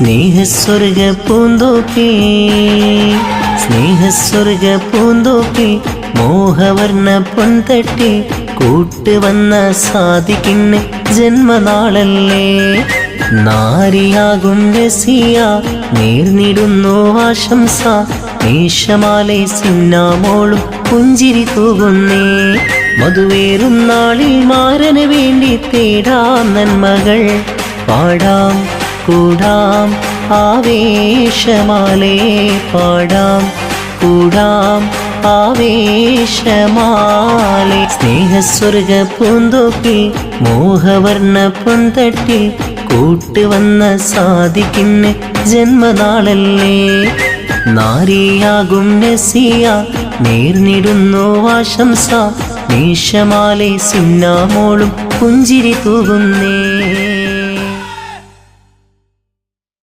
സ്നേഹസ്വർഗ പൂന്തോപ്പി സ്നേഹസ്വർഗ പൂന്തോപ്പി മോഹവർണ്ണ പൊൻതട്ടി കൂട്ടുവന്ന സാദിക്കിന് ജന്മനാളല്ലേ. നാരിയാകും രസിയ നേർന്നിടുന്നു ആശംസ. മേഷമാലെ സിന്നാമോളും പുഞ്ചിരി തൂകുന്നേ. മധുവേറും നാളിൽ മാരന് വേണ്ടി തേടാം നന്മകൾ. പാടാം കൂടാം ആവേശമാലേ, പാടാം കൂടാം ആവേശമാലേ. സ്നേഹസ്വർഗ പൂന്തോപ്പി മോഹവർണ്ണ പൊൻതട്ടി കൂട്ടുവന്ന സാദിക്കിന് ജന്മനാളല്ലേ. നാരിയാകും നസിയ നേർന്നിടുന്നു ആശംസ. മേഷമാലെ സിന്നാമോളും പുഞ്ചിരി തൂകുന്നേ.